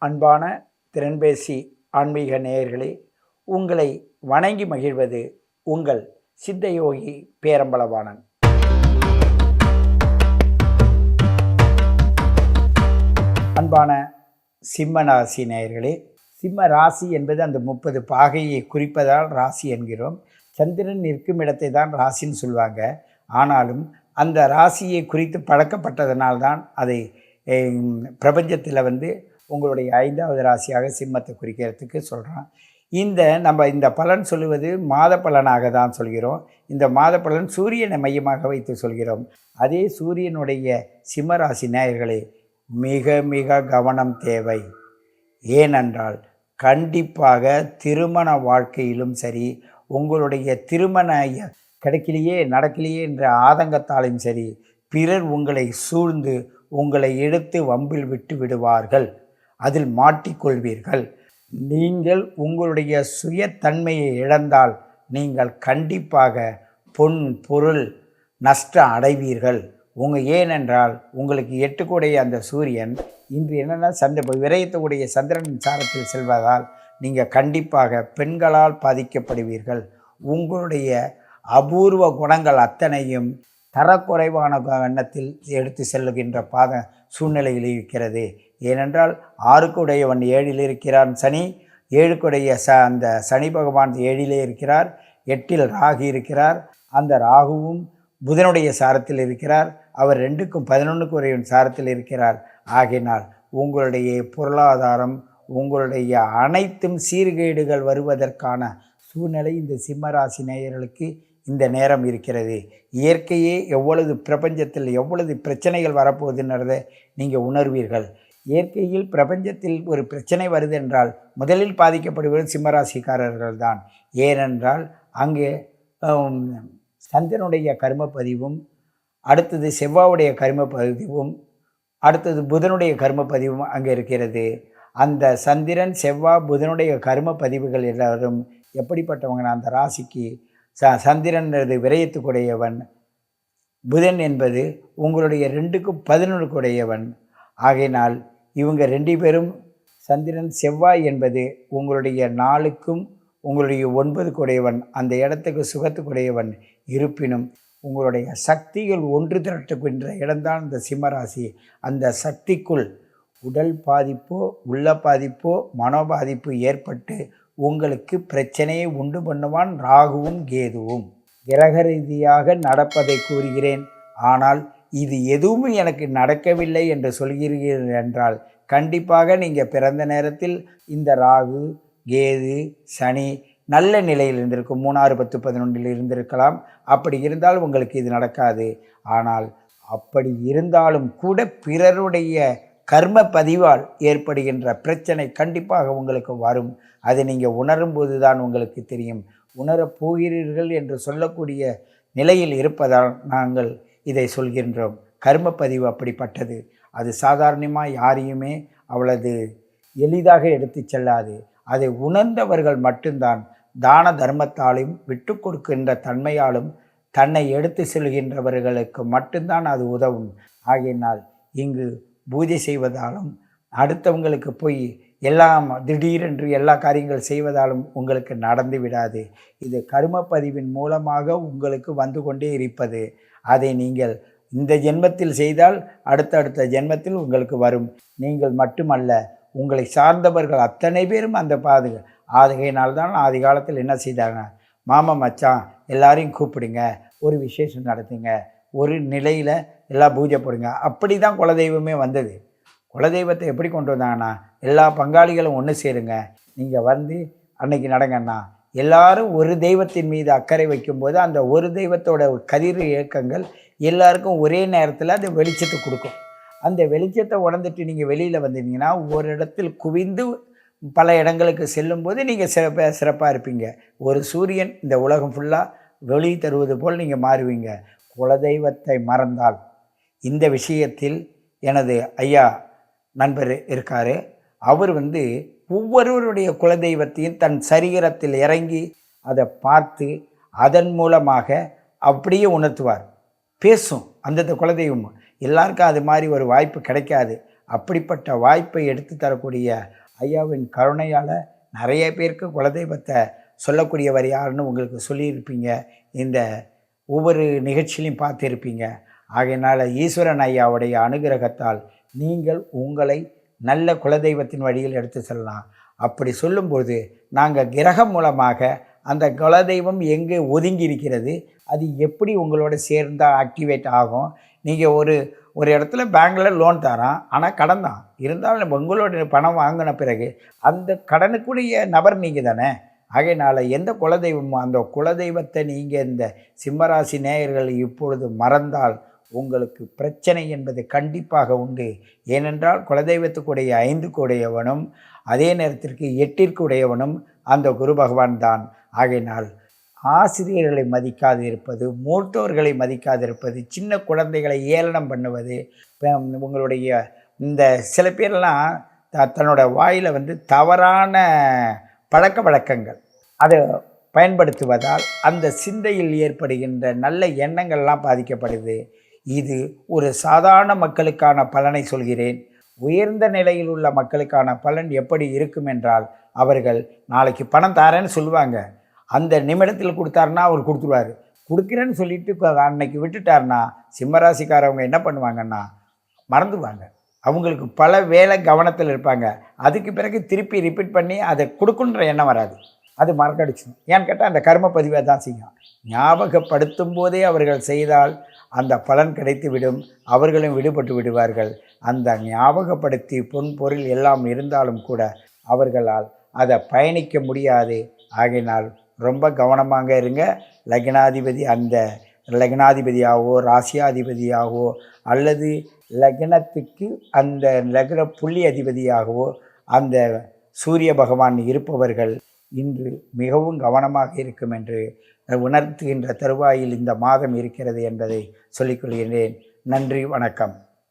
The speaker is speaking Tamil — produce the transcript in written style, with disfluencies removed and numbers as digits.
அன்பான திறன்பேசி ஆன்மீக நேயர்களே, உங்களை வணங்கி மகிழ்வது உங்கள் சித்தயோகி பேரம்பலவாணன். அன்பான சிம்ம ராசி நேயர்களே, சிம்ம ராசி என்பது அந்த 30 பாகையை குறிப்பதால் ராசி என்கிறோம். சந்திரன் நிற்கும் இடத்தை தான் ராசின்னு சொல்லுவாங்க. ஆனாலும் அந்த ராசியை குறித்து பழக்கப்பட்டதனால்தான் அதை பிரபஞ்சத்தில் உங்களுடைய 5வது ராசியாக சிம்மத்தை குறிக்கிறதுக்கு சொல்கிறோம். இந்த பலன் சொல்லுவது மாத பலனாக தான் சொல்கிறோம். இந்த மாத பலன் சூரியனை மையமாக வைத்து சொல்கிறோம். அதே சூரியனுடைய சிம்மராசி நேயர்களே, மிக மிக கவனம் தேவை. ஏனென்றால் கண்டிப்பாக திருமண வாழ்க்கையிலும் சரி, உங்களுடைய திருமண கிடைக்கலையே நடக்கலையே என்ற ஆதங்கத்தாலும் சரி, பிறர் உங்களை சூழ்ந்து உங்களை எடுத்து வம்பில் விட்டு விடுவார்கள். அதில் மாட்டிக்கொள்வீர்கள். நீங்கள் உங்களுடைய சுயத்தன்மையை இழந்தால் நீங்கள் கண்டிப்பாக பொன் பொருள் நஷ்டம் அடைவீர்கள். ஏனென்றால் உங்களுக்கு 8 கூடைய அந்த சூரியன் இன்று என்னென்னா விரயத்துடைய சந்திரன் சாரத்தில் செல்வதால் நீங்கள் கண்டிப்பாக பெண்களால் பாதிக்கப்படுவீர்கள். உங்களுடைய அபூர்வ குணங்கள் அத்தனையும் தரக்குறைவான எண்ணத்தில் எடுத்து செல்லுகின்ற சூழ்நிலையில் இருக்கிறது. ஏனென்றால் 6க்குடையவன் 7ல் இருக்கிறான் சனி, 7க்குடைய அந்த சனி பகவான் 7லே இருக்கிறார், 8ல் ராகு இருக்கிறார். அந்த ராகுவும் புதனுடைய சாரத்தில் இருக்கிறார். அவர் 2க்கும் 11க்குடையவன் சாரத்தில் இருக்கிறார். ஆகினால் உங்களுடைய பொருளாதாரம், உங்களுடைய அனைத்தும் சீர்கேடுகள் வருவதற்கான சூழ்நிலை இந்த சிம்மராசி நேயர்களுக்கு இந்த நேரம் இருக்கிறது. இயற்கையே எவ்வளவு பிரபஞ்சத்தில் எவ்வளவு பிரச்சனைகள் வரப்போகுதுன்றதை நீங்கள் உணர்வீர்கள். இயற்கையில் பிரபஞ்சத்தில் ஒரு பிரச்சனை வருது என்றால் முதலில் பாதிக்கப்படுவது சிம்மராசிக்காரர்கள் தான். ஏனென்றால் அங்கே சந்திரனுடைய கர்மப்பதிவும், அடுத்தது செவ்வாவுடைய கர்மப்பதிவும், அடுத்தது புதனுடைய கர்மப்பதிவும் அங்கே இருக்கிறது. அந்த சந்திரன் செவ்வாய் புதனுடைய கர்ம பதிவுகள் எல்லாரும் எப்படிப்பட்டவங்க? அந்த ராசிக்கு சந்திரன்றது விரயத்துக்குடையவன், புதன் என்பது உங்களுடைய 2க்கும் 11க்குடையவன். ஆகையினால் இவங்க 2 பேரும், சந்திரன் செவ்வாய் என்பது உங்களுடைய 4க்கும் உங்களுடைய 9க்குடையவன், அந்த இடத்துக்கு சுகத்துக்குடையவன். இருப்பினும் உங்களுடைய சக்திகள் ஒன்று திரட்டுகின்ற இடம்தான் இந்த சிம்மராசி. அந்த சக்திக்குள் உடல் பாதிப்போ உள்ள பாதிப்போ மனோபாதிப்பு ஏற்பட்டு உங்களுக்கு பிரச்சனையை உண்டு பண்ணுவான் ராகுவும் கேதுவும். கிரக ரீதியாக நடப்பதை கூறுகிறேன். ஆனால் இது எதுவும் எனக்கு நடக்கவில்லை என்று சொல்கிறீர்கள் என்றால் கண்டிப்பாக நீங்கள் பிறந்த நேரத்தில் இந்த ராகு கேது சனி நல்ல நிலையில் இருந்திருக்கும். 3, 6, 10, 11 இருந்திருக்கலாம். அப்படி இருந்தால் உங்களுக்கு இது நடக்காது. ஆனால் அப்படி இருந்தாலும் கூட பிறருடைய கர்ம பதிவால் ஏற்படுகின்ற பிரச்சனை கண்டிப்பாக உங்களுக்கு வரும். அதை நீங்கள் உணரும்போது தான் உங்களுக்கு தெரியும். உணரப் போகிறீர்கள் என்று சொல்லக்கூடிய நிலையில் இருப்பதால் நாங்கள் இதை சொல்கின்றோம். கர்ம பதிவு அப்படிப்பட்டது. அது சாதாரணமாக யாரையுமே அவ்வளவு எளிதாக எடுத்து செல்லாது. அதை உணர்ந்தவர்கள் மட்டும்தான் தான தர்மத்தாலும் விட்டு கொடுக்கின்ற தன்மையாலும் தன்னை எடுத்து செல்கின்றவர்களுக்கு மட்டும்தான் அது உதவும். ஆகையினால் இங்கு பூஜை செய்வதாலும் அடுத்தவங்களுக்கு போய் எல்லாம் திடீரென்று எல்லா காரியங்கள் செய்வதாலும் உங்களுக்கு நடந்து விடாது. இது கர்மப்பதிவின் மூலமாக உங்களுக்கு வந்து கொண்டே இருப்பது. அதை நீங்கள் இந்த ஜென்மத்தில் செய்தால் அடுத்தடுத்த ஜென்மத்தில் உங்களுக்கு வரும். நீங்கள் மட்டுமல்ல, உங்களை சார்ந்தவர்கள் அத்தனை பேரும் அந்த ஆகையினால்தான் ஆதி காலத்தில் என்ன செய்தாங்க? மாமா மச்சான் எல்லாரையும் கூப்பிடுங்க, ஒரு விசேஷம் நடத்துங்க, ஒரு நிலையில் எல்லாம் பூஜை போடுங்க. அப்படி தான் குலதெய்வமே வந்தது. குலதெய்வத்தை எப்படி கொண்டு வந்தாங்கன்னா, எல்லா பங்காளிகளும் ஒன்று சேருங்க, நீங்கள் அன்னைக்கு நடங்கண்ணா. எல்லாரும் ஒரு தெய்வத்தின் மீது அக்கறை வைக்கும்போது அந்த ஒரு தெய்வத்தோட கதிர் இயக்கங்கள் எல்லாருக்கும் ஒரே நேரத்தில் அந்த வெளிச்சத்தை கொடுக்கும். அந்த வெளிச்சத்தை உணர்ந்துட்டு நீங்கள் வெளியில் வந்தீங்கன்னா ஒரு இடத்தில் குவிந்து பல இடங்களுக்கு செல்லும்போது நீங்கள் சிறப்பாக இருப்பீங்க. ஒரு சூரியன் இந்த உலகம் ஃபுல்லாக வெளி தருவது போல் நீங்கள் மாறுவீங்க. குலதெய்வத்தை மறந்தால் இந்த விஷயத்தில் எனது ஐயா நண்பர் இருக்கார். அவர் ஒவ்வொருவருடைய குலதெய்வத்தையும் தன் சரீரத்தில் இறங்கி அதை பார்த்து அதன் மூலமாக அப்படியே உணர்த்துவார். பேசும் அந்தந்த குலதெய்வம். எல்லாருக்கும் அது மாதிரி ஒரு வாய்ப்பு கிடைக்காது. அப்படிப்பட்ட வாய்ப்பை எடுத்து தரக்கூடிய ஐயாவின் கருணையால் நிறைய பேருக்கு குலதெய்வத்தை சொல்லக்கூடியவர் யாருன்னு உங்களுக்கு சொல்லியிருப்பீங்க. இந்த ஒவ்வொரு நிகழ்ச்சியிலையும் பார்த்துருப்பீங்க. ஆகையினால் ஈஸ்வரன் ஐயாவுடைய அனுகிரகத்தால் நீங்கள் உங்களை நல்ல குலதெய்வத்தின் வழியில் எடுத்து செல்லலாம். அப்படி சொல்லும்போது நாங்கள் கிரகம் மூலமாக அந்த குலதெய்வம் எங்கே ஒதுங்கி இருக்கிறது, அது எப்படி உங்களோட சேர்ந்தால் ஆக்டிவேட் ஆகும். நீங்கள் ஒரு இடத்துல பேங்கில் லோன் தரான், ஆனால் கடன் தான் இருந்தாலும் உங்களோட பணம் வாங்கின பிறகு அந்த கடனுக்குரிய நபர் நீங்கள் தானே. ஆகையினால் எந்த குலதெய்வமோ அந்த குலதெய்வத்தை நீங்கள் இந்த சிம்மராசி நேயர்கள் இப்பொழுது மறந்தால் உங்களுக்கு பிரச்சனை என்பது கண்டிப்பாக உண்டு. ஏனென்றால் குலதெய்வத்துக்குடைய 5க்கு உடையவனும் அதே நேரத்திற்கு 8ற்கு உடையவனும் அந்த குரு பகவான் தான். ஆகையினால் ஆசிரியர்களை மதிக்காது இருப்பது, மூத்தோர்களை மதிக்காது இருப்பது, சின்ன குழந்தைகளை ஏளனம் பண்ணுவது, உங்களுடைய இந்த சில பேரெல்லாம் தன்னோட வாயில் தவறான பழக்க வழக்கங்கள் அதை பயன்படுத்துவதால் அந்த சிந்தையில் ஏற்படுகின்ற நல்ல எண்ணங்கள்லாம் பாதிக்கப்படுது. இது ஒரு சாதாரண மக்களுக்கான பலனை சொல்கிறேன். உயர்ந்த நிலையில் உள்ள மக்களுக்கான பலன் எப்படி இருக்கும் என்றால், அவர்கள் நாளைக்கு பணம் தாரேன்னு சொல்லுவாங்க. அந்த நிமிடத்தில் கொடுத்தாருன்னா அவர் கொடுத்துருவார். கொடுக்குறேன்னு சொல்லிட்டு அன்னைக்கு விட்டுட்டார்னா சிம்மராசிக்காரவங்க என்ன பண்ணுவாங்கன்னா மறந்துடுவாங்க. அவங்களுக்கு பல வேலை கவனத்தில் இருப்பாங்க. அதுக்கு பிறகு திருப்பி ரிப்பீட் பண்ணி அதை கொடுக்குன்ற எண்ணம் வராது. அது மறக்கடிச்சிடும். ஏன்னு கேட்டால் அந்த கர்ம பதிவை தான் செய்யும். ஞாபகப்படுத்தும் போதே அவர்கள் செய்தால் அந்த பலன் கிடைத்துவிடும். அவர்களும் விடுபட்டு விடுவார்கள். அந்த ஞாபகப்படுத்தி பொன் பொருள் எல்லாம் இருந்தாலும் கூட அவர்களால் அதை பயணிக்க முடியாது. ஆகையினால் ரொம்ப கவனமாக இருங்க. லக்னாதிபதி அந்த லக்னாதிபதியாகவோ ராசியாதிபதியாகவோ அல்லது லக்னத்துக்கு அந்த லக்ன புள்ளி அதிபதியாகவோ அந்த சூரிய பகவான் இருப்பவர்கள் இன்று மிகவும் கவனமாக இருக்கும் என்று உணர்த்துகின்ற தருவாயில் இந்த மாதம் இருக்கிறது என்பதை சொல்லிக்கொள்கிறேன். நன்றி, வணக்கம்.